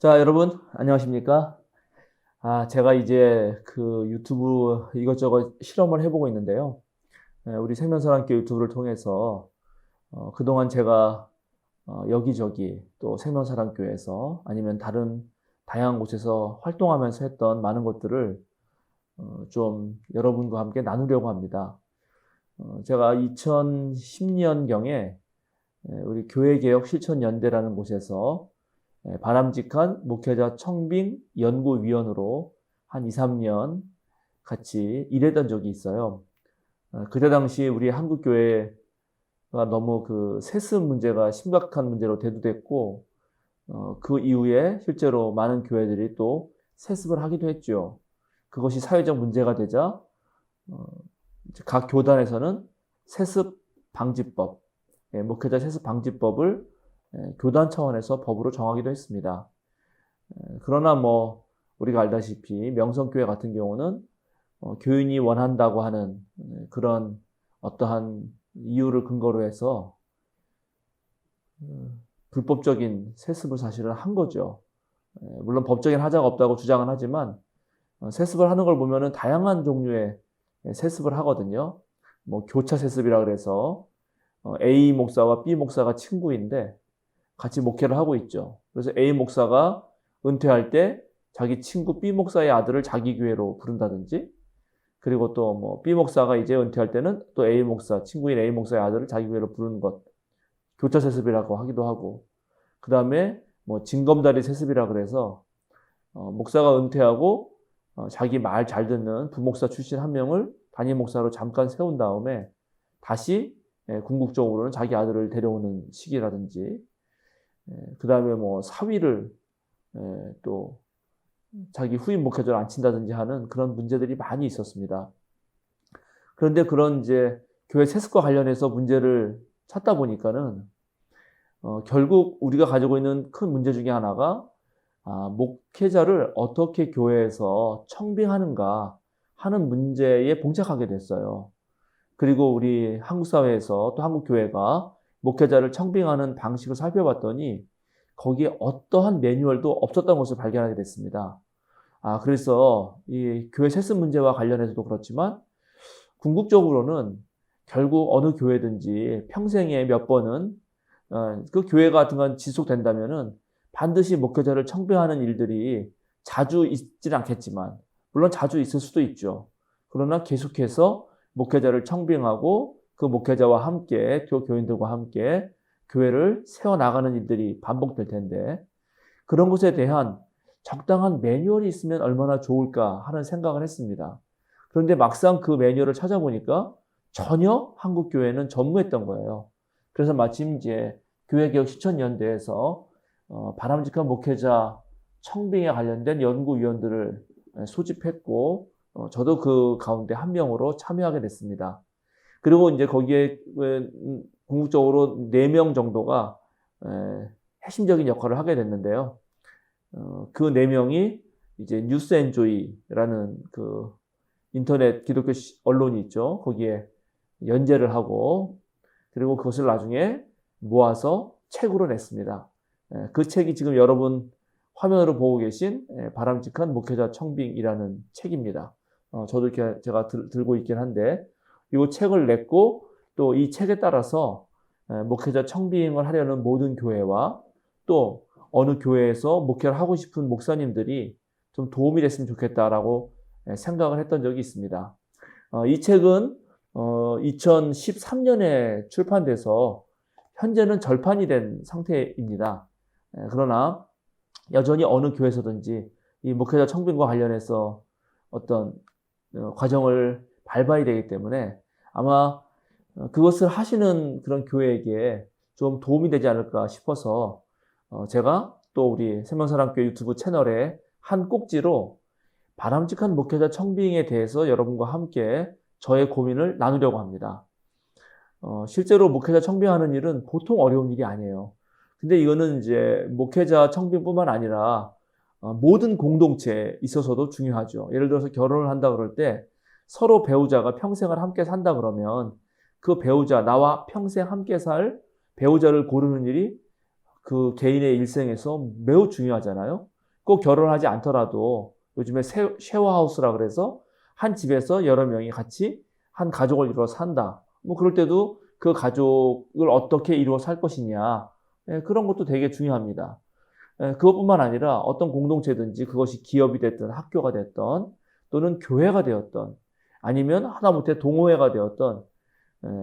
자, 여러분, 안녕하십니까? 제가 이제 그 유튜브 이것저것 실험을 해보고 있는데요. 우리 생명사랑교회 유튜브를 통해서, 그동안 제가, 여기저기 또 생명사랑교회에서 아니면 다른 다양한 곳에서 활동하면서 했던 많은 것들을, 좀 여러분과 함께 나누려고 합니다. 제가 2010년경에 우리 교회개혁 실천연대라는 곳에서 바람직한 목회자 청빙 연구위원으로 한 2, 3년 같이 일했던 적이 있어요. 그때 당시 우리 한국교회가 너무 그 세습 문제가 심각한 문제로 대두됐고, 그 이후에 실제로 많은 교회들이 또 세습을 하기도 했죠. 그것이 사회적 문제가 되자, 어, 각 교단에서는 세습 방지법, 목회자 세습 방지법을 교단 차원에서 법으로 정하기도 했습니다. 그러나 뭐 우리가 알다시피 명성교회 같은 경우는 교인이 원한다고 하는 그런 어떠한 이유를 근거로 해서 불법적인 세습을 사실은 한 거죠. 물론 법적인 하자가 없다고 주장은 하지만 세습을 하는 걸 보면은 다양한 종류의 세습을 하거든요. 뭐 교차 세습이라 그래서 A 목사와 B 목사가 친구인데 같이 목회를 하고 있죠. 그래서 A 목사가 은퇴할 때 자기 친구 B 목사의 아들을 자기 교회로 부른다든지, 그리고 또 뭐 B 목사가 이제 은퇴할 때는 또 A 목사, 친구인 A 목사의 아들을 자기 교회로 부르는 것, 교차 세습이라고 하기도 하고, 그 다음에 뭐 징검다리 세습이라 그래서 목사가 은퇴하고 자기 말 잘 듣는 부목사 출신 한 명을 담임 목사로 잠깐 세운 다음에 다시 궁극적으로는 자기 아들을 데려오는 시기라든지, 그 다음에 뭐 사위를 또 자기 후임 목회자를 앉힌다든지 하는 그런 문제들이 많이 있었습니다. 그런데 그런 이제 교회 세습과 관련해서 문제를 찾다 보니까는 결국 우리가 가지고 있는 큰 문제 중에 하나가 목회자를 어떻게 교회에서 청빙하는가 하는 문제에 봉착하게 됐어요. 그리고 우리 한국 사회에서 또 한국 교회가 목회자를 청빙하는 방식을 살펴봤더니 거기에 어떠한 매뉴얼도 없었던 것을 발견하게 됐습니다. 그래서 이 교회 세습 문제와 관련해서도 그렇지만 궁극적으로는 결국 어느 교회든지 평생에 몇 번은 그 교회 같은 건 지속된다면은 반드시 목회자를 청빙하는 일들이 자주 있지는 않겠지만, 물론 자주 있을 수도 있죠. 그러나 계속해서 목회자를 청빙하고 그 목회자와 함께 교인들과 함께 교회를 세워나가는 일들이 반복될 텐데, 그런 것에 대한 적당한 매뉴얼이 있으면 얼마나 좋을까 하는 생각을 했습니다. 그런데 막상 그 매뉴얼을 찾아보니까 전혀 한국 교회는 전무했던 거예요. 그래서 마침 이제 교회개혁 실천연대에서 바람직한 목회자 청빙에 관련된 연구위원들을 소집했고, 저도 그 가운데 한 명으로 참여하게 됐습니다. 그리고 이제 거기에 궁극적으로 4명 정도가 핵심적인 역할을 하게 됐는데요. 그 4명이 이제 뉴스앤조이라는 그 인터넷 기독교 언론이 있죠. 거기에 연재를 하고, 그리고 그것을 나중에 모아서 책으로 냈습니다. 그 책이 지금 여러분 화면으로 보고 계신 바람직한 목회자 청빙이라는 책입니다. 저도 이렇게 제가 들고 있긴 한데, 이 책을 냈고, 또 이 책에 따라서 목회자 청빙을 하려는 모든 교회와 또 어느 교회에서 목회를 하고 싶은 목사님들이 좀 도움이 됐으면 좋겠다라고 생각을 했던 적이 있습니다. 이 책은 2013년에 출판돼서 현재는 절판이 된 상태입니다. 그러나 여전히 어느 교회에서든지 이 목회자 청빙과 관련해서 어떤 과정을 밟아야 되기 때문에 아마 그것을 하시는 그런 교회에게 좀 도움이 되지 않을까 싶어서 제가 또 우리 생명사랑교회 유튜브 채널에 한 꼭지로 바람직한 목회자 청빙에 대해서 여러분과 함께 저의 고민을 나누려고 합니다. 실제로 목회자 청빙하는 일은 보통 어려운 일이 아니에요. 근데 이거는 이제 목회자 청빙뿐만 아니라 모든 공동체에 있어서도 중요하죠. 예를 들어서 결혼을 한다 그럴 때 서로 배우자가 평생을 함께 산다 그러면 그 배우자, 나와 평생 함께 살 배우자를 고르는 일이 그 개인의 일생에서 매우 중요하잖아요. 꼭 결혼하지 않더라도 요즘에 쉐어하우스라 그래서 한 집에서 여러 명이 같이 한 가족을 이루어 산다. 뭐 그럴 때도 그 가족을 어떻게 이루어 살 것이냐. 그런 것도 되게 중요합니다. 그것뿐만 아니라 어떤 공동체든지 그것이 기업이 됐든 학교가 됐든 또는 교회가 되었던 아니면 하다못해 동호회가 되었던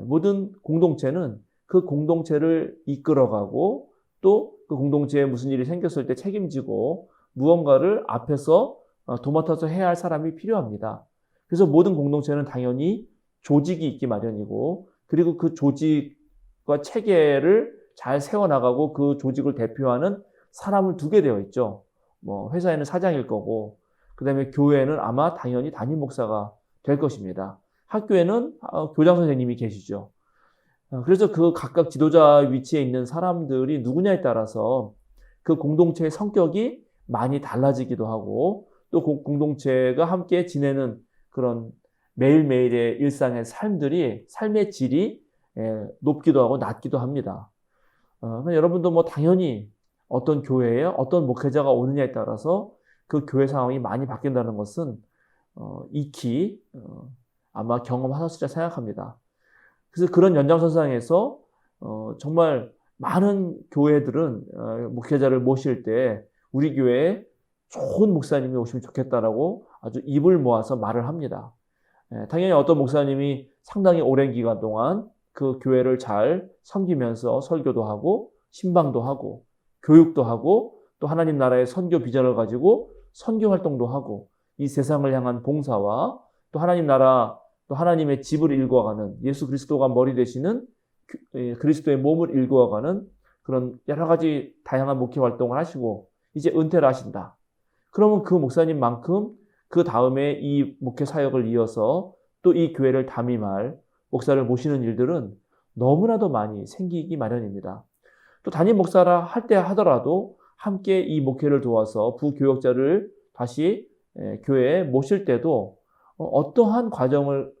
모든 공동체는 그 공동체를 이끌어가고 또 그 공동체에 무슨 일이 생겼을 때 책임지고 무언가를 앞에서 도맡아서 해야 할 사람이 필요합니다. 그래서 모든 공동체는 당연히 조직이 있기 마련이고 그리고 그 조직과 체계를 잘 세워나가고 그 조직을 대표하는 사람을 두게 되어 있죠. 뭐 회사에는 사장일 거고 그다음에 교회에는 아마 당연히 담임 목사가 될 것입니다. 학교에는 교장 선생님이 계시죠. 그래서 그 각각 지도자 위치에 있는 사람들이 누구냐에 따라서 그 공동체의 성격이 많이 달라지기도 하고 또 공동체가 함께 지내는 그런 매일매일의 일상의 삶의 질이 높기도 하고 낮기도 합니다. 여러분도 뭐 당연히 어떤 교회에 어떤 목회자가 오느냐에 따라서 그 교회 상황이 많이 바뀐다는 것은 익히 아마 경험하셨으리라 생각합니다. 그래서 그런 연장선상에서 정말 많은 교회들은 목회자를 모실 때 우리 교회에 좋은 목사님이 오시면 좋겠다라고 아주 입을 모아서 말을 합니다. 당연히 어떤 목사님이 상당히 오랜 기간 동안 그 교회를 잘 섬기면서 설교도 하고 신방도 하고 교육도 하고 또 하나님 나라의 선교 비전을 가지고 선교 활동도 하고 이 세상을 향한 봉사와 또 하나님 나라 또 하나님의 집을 일구어가는 예수 그리스도가 머리 되시는 그리스도의 몸을 일구어가는 그런 여러 가지 다양한 목회 활동을 하시고 이제 은퇴를 하신다. 그러면 그 목사님만큼 그 다음에 이 목회 사역을 이어서 또 이 교회를 담임할 목사를 모시는 일들은 너무나도 많이 생기기 마련입니다. 또 담임 목사라 할 때 하더라도 함께 이 목회를 도와서 부교역자를 다시 교회에 모실 때도 어떠한 과정을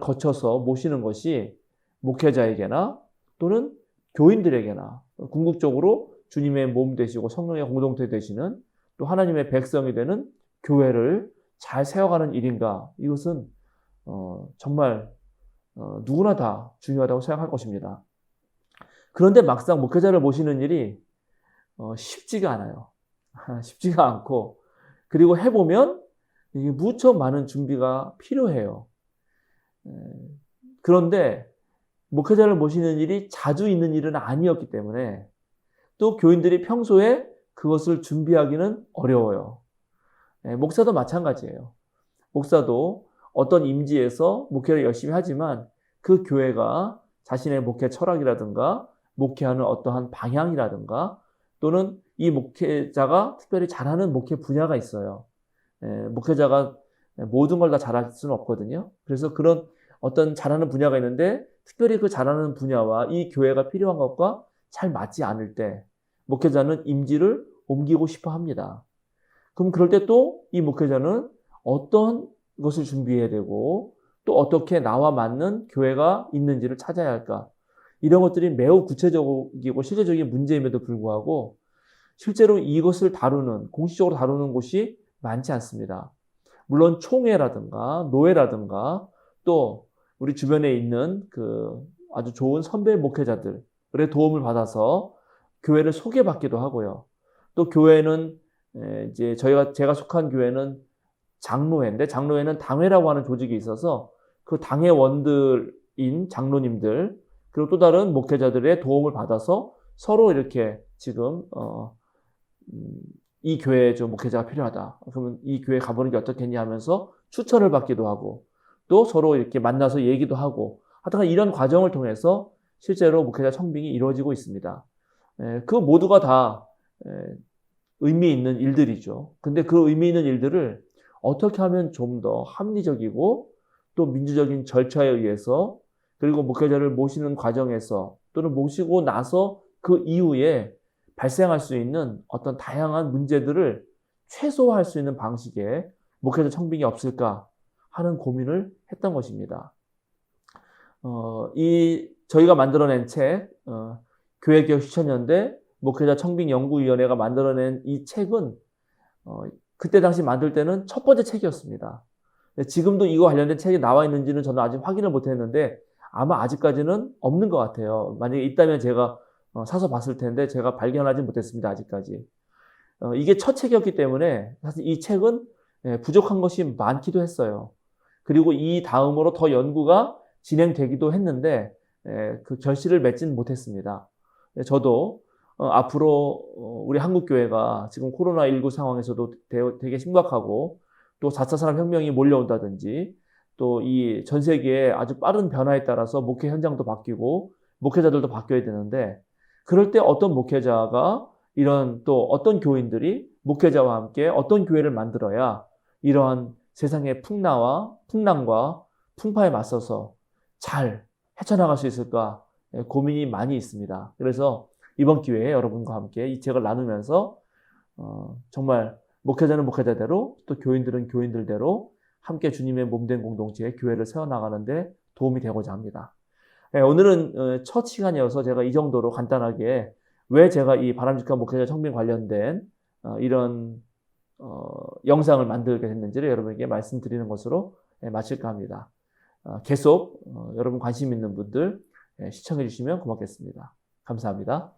거쳐서 모시는 것이 목회자에게나 또는 교인들에게나 궁극적으로 주님의 몸 되시고 성령의 공동체 되시는 또 하나님의 백성이 되는 교회를 잘 세워가는 일인가 이것은 정말 누구나 다 중요하다고 생각할 것입니다. 그런데 막상 목회자를 모시는 일이 쉽지가 않아요. 쉽지가 않고 그리고 해보면 이게 무척 많은 준비가 필요해요. 그런데 목회자를 모시는 일이 자주 있는 일은 아니었기 때문에 또 교인들이 평소에 그것을 준비하기는 어려워요. 목사도 마찬가지예요. 목사도 어떤 임지에서 목회를 열심히 하지만 그 교회가 자신의 목회 철학이라든가 목회하는 어떠한 방향이라든가 또는 이 목회자가 특별히 잘하는 목회 분야가 있어요. 목회자가 모든 걸 다 잘할 수는 없거든요. 그래서 그런 어떤 잘하는 분야가 있는데 특별히 그 잘하는 분야와 이 교회가 필요한 것과 잘 맞지 않을 때 목회자는 임지를 옮기고 싶어 합니다. 그럼 그럴 때 또 이 목회자는 어떤 것을 준비해야 되고 또 어떻게 나와 맞는 교회가 있는지를 찾아야 할까? 이런 것들이 매우 구체적이고 실제적인 문제임에도 불구하고 실제로 이것을 공식적으로 다루는 곳이 많지 않습니다. 물론 총회라든가 노회라든가 또 우리 주변에 있는 그 아주 좋은 선배 목회자들의 도움을 받아서 교회를 소개받기도 하고요. 또 교회는 이제 제가 속한 교회는 장로회인데 장로회는 당회라고 하는 조직이 있어서 그 당회원들인 장로님들 그리고 또 다른 목회자들의 도움을 받아서 서로 이렇게 지금 이 교회에 좀 목회자가 필요하다. 그러면 이 교회 가보는 게 어떻겠냐 하면서 추천을 받기도 하고 또 서로 이렇게 만나서 얘기도 하고 하여튼 이런 과정을 통해서 실제로 목회자 청빙이 이루어지고 있습니다. 그 모두가 다 의미 있는 일들이죠. 근데 그 의미 있는 일들을 어떻게 하면 좀 더 합리적이고 또 민주적인 절차에 의해서 그리고 목회자를 모시는 과정에서 또는 모시고 나서 그 이후에 발생할 수 있는 어떤 다양한 문제들을 최소화할 수 있는 방식의 목회자 청빙이 없을까 하는 고민을 했던 것입니다. 저희가 만들어낸 책, 교회개혁 실천연대 목회자 청빙연구위원회가 만들어낸 이 책은 그때 당시 만들 때는 첫 번째 책이었습니다. 지금도 이거 관련된 책이 나와 있는지는 저는 아직 확인을 못 했는데 아마 아직까지는 없는 것 같아요. 만약에 있다면 제가 사서 봤을 텐데 제가 발견하지 못했습니다. 아직까지. 이게 첫 책이었기 때문에 사실 이 책은 부족한 것이 많기도 했어요. 그리고 이 다음으로 더 연구가 진행되기도 했는데 그 결실을 맺지는 못했습니다. 저도 앞으로 우리 한국교회가 지금 코로나19 상황에서도 되게 심각하고 또 4차 산업혁명이 몰려온다든지 또 이 전 세계의 아주 빠른 변화에 따라서 목회 현장도 바뀌고 목회자들도 바뀌어야 되는데 그럴 때 어떤 목회자가 이런 또 어떤 교인들이 목회자와 함께 어떤 교회를 만들어야 이러한 세상의 풍랑과 풍파에 맞서서 잘 헤쳐나갈 수 있을까 고민이 많이 있습니다. 그래서 이번 기회에 여러분과 함께 이 책을 나누면서 정말 목회자는 목회자대로 또 교인들은 교인들대로 함께 주님의 몸된 공동체의 교회를 세워나가는데 도움이 되고자 합니다. 오늘은 첫 시간이어서 제가 이 정도로 간단하게 왜 제가 이 바람직한 목회자 청빙 관련된 이런 영상을 만들게 됐는지를 여러분에게 말씀드리는 것으로 마칠까 합니다. 계속 여러분 관심 있는 분들 시청해 주시면 고맙겠습니다. 감사합니다.